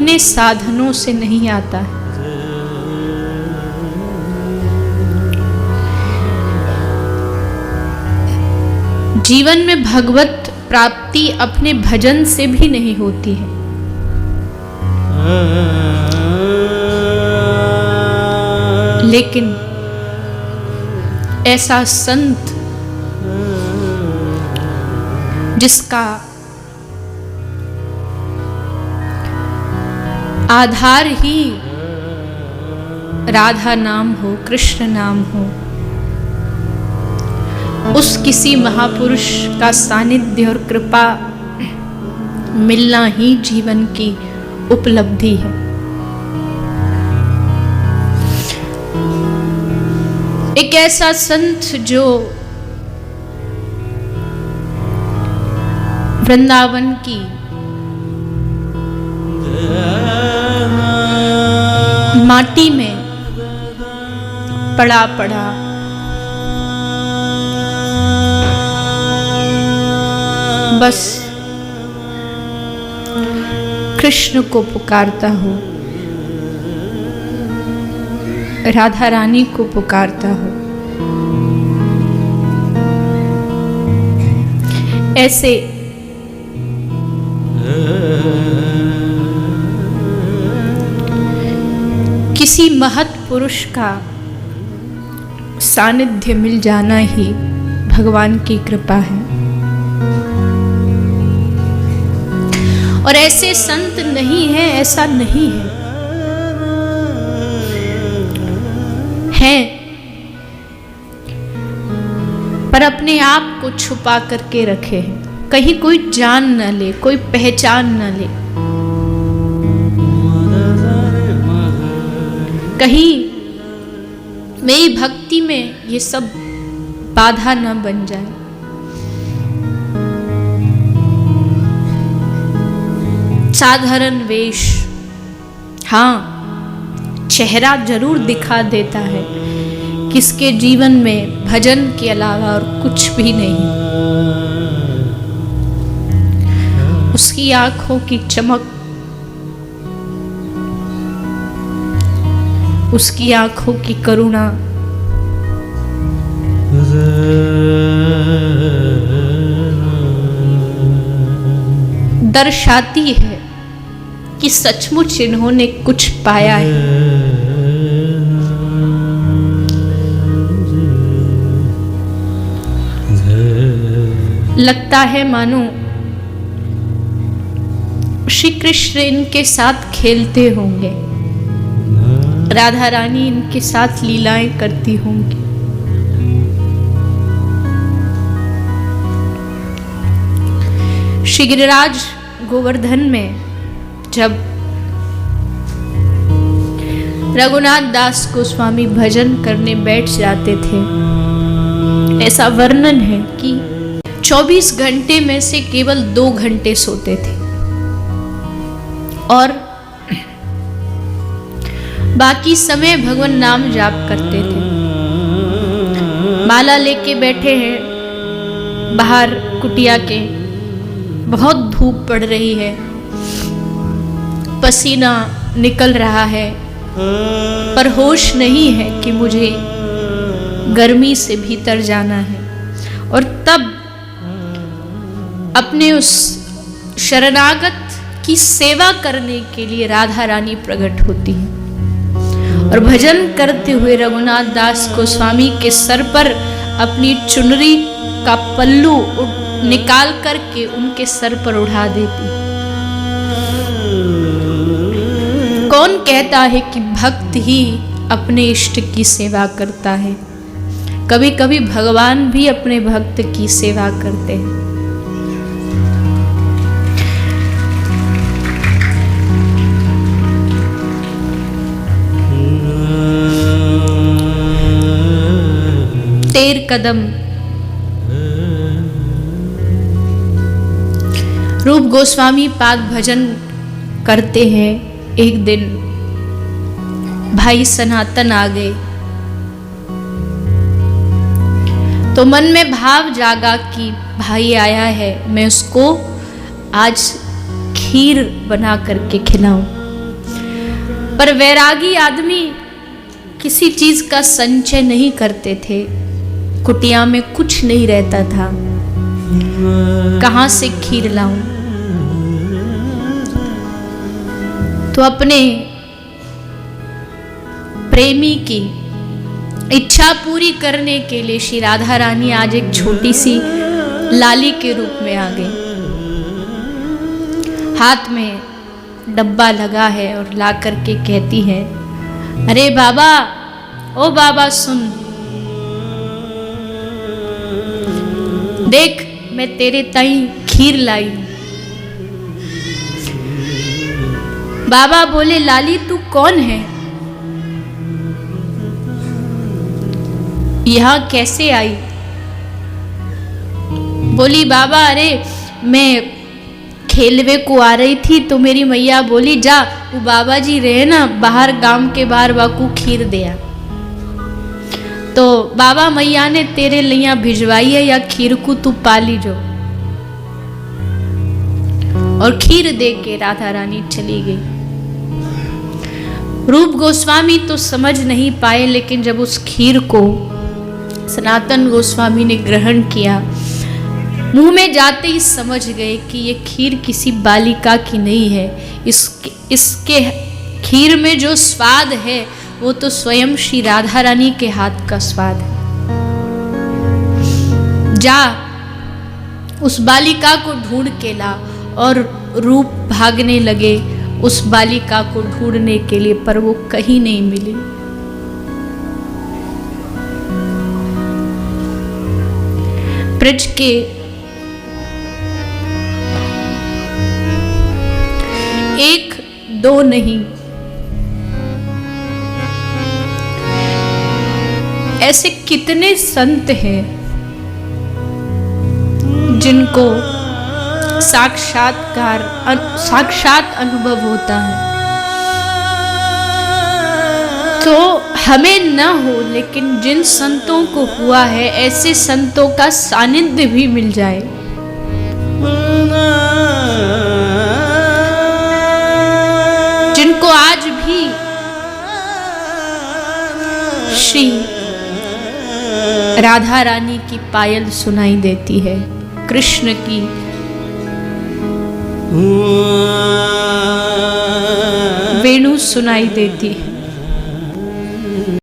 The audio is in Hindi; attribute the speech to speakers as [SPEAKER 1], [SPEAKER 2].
[SPEAKER 1] अपने साधनों से नहीं आता है। जीवन में भगवत प्राप्ति अपने भजन से भी नहीं होती है। लेकिन ऐसा संत जिसका आधार ही राधा नाम हो, कृष्ण नाम हो, उस किसी महापुरुष का सानिध्य और कृपा मिलना ही जीवन की उपलब्धि है। एक ऐसा संत जो वृंदावन की माटी में पड़ा पड़ा बस कृष्ण को पुकारता हो, राधा रानी को पुकारता हो, ऐसे किसी महत् पुरुष का सानिध्य मिल जाना ही भगवान की कृपा है। और ऐसे संत नहीं है, ऐसा नहीं है, हैं, पर अपने आप को छुपा करके रखे हैं, कहीं कोई जान न ले, कोई पहचान न ले, कहीं मेरी भक्ति में ये सब बाधा न बन जाए। साधारण वेश, हाँ, चेहरा जरूर दिखा देता है किसके जीवन में भजन के अलावा और कुछ भी नहीं। उसकी आंखों की चमक, उसकी आंखों की करुणा दर्शाती है कि सचमुच इन्होंने कुछ पाया है। लगता है मानो श्री कृष्ण इनके साथ खेलते होंगे, राधा रानी इनके साथ लीलाएं करती होंगी। श्री गिरिराज गोवर्धन में जब रघुनाथ दास गोस्वामी भजन करने बैठ जाते थे, ऐसा वर्णन है कि 24 घंटे में से केवल 2 घंटे सोते थे और बाकी समय भगवान नाम जाप करते थे। माला लेके बैठे हैं बाहर कुटिया के, बहुत धूप पड़ रही है, पसीना निकल रहा है, पर होश नहीं है कि मुझे गर्मी से भीतर जाना है। और तब अपने उस शरणागत की सेवा करने के लिए राधा रानी प्रकट होती है और भजन करते हुए रघुनाथ दास गोस्वामी के सर पर अपनी चुनरी का पल्लू निकाल करके उनके सर पर उड़ा देती। कौन कहता है कि भक्त ही अपने इष्ट की सेवा करता है? कभी कभी भगवान भी अपने भक्त की सेवा करते हैं। तेर कदम रूप गोस्वामी पाद भजन करते हैं। एक दिन भाई सनातन आ गए तो मन में भाव जागा कि भाई आया है, मैं उसको आज खीर बना करके खिलाऊं। पर वैरागी आदमी किसी चीज का संचय नहीं करते थे। कुटिया में कुछ नहीं रहता था, कहां से खीर लाऊं? तो अपने प्रेमी की इच्छा पूरी करने के लिए श्री राधा रानी आज एक छोटी सी लाली के रूप में आ गई। हाथ में डब्बा लगा है और ला करके कहती है, अरे बाबा, ओ बाबा सुन, देख मैं तेरे ताई खीर लाई। बाबा बोले, लाली तू कौन है? यहां कैसे आई? बोली, बाबा अरे मैं खेलवे को आ रही थी तो मेरी मैया बोली, जा वो बाबा जी रहे ना बाहर, गांव के बाहर, वाकू खीर दिया। तो बाबा मैया ने तेरे लिया भिजवाई है, या खीर को तू पाली जो। और खीर दे के राधा रानी चली गई। रूप गोस्वामी तो समझ नहीं पाए, लेकिन जब उस खीर को सनातन गोस्वामी ने ग्रहण किया, मुंह में जाते ही समझ गए कि ये खीर किसी बालिका की नहीं है। इसके खीर में जो स्वाद है वो तो स्वयं श्री राधा रानी के हाथ का स्वाद है। जा उस बालिका को ढूंढ के ला। और रूप भागने लगे उस बालिका को ढूंढने के लिए, पर वो कहीं नहीं मिली। ब्रज के एक दो नहीं, ऐसे कितने संत हैं जिनको साक्षात अनुभव होता है। तो हमें न हो, लेकिन जिन संतों को हुआ है, ऐसे संतों का सानिध्य भी मिल जाए, जिनको आज भी श्री राधा रानी की पायल सुनाई देती है, कृष्ण की वेणु सुनाई देती है।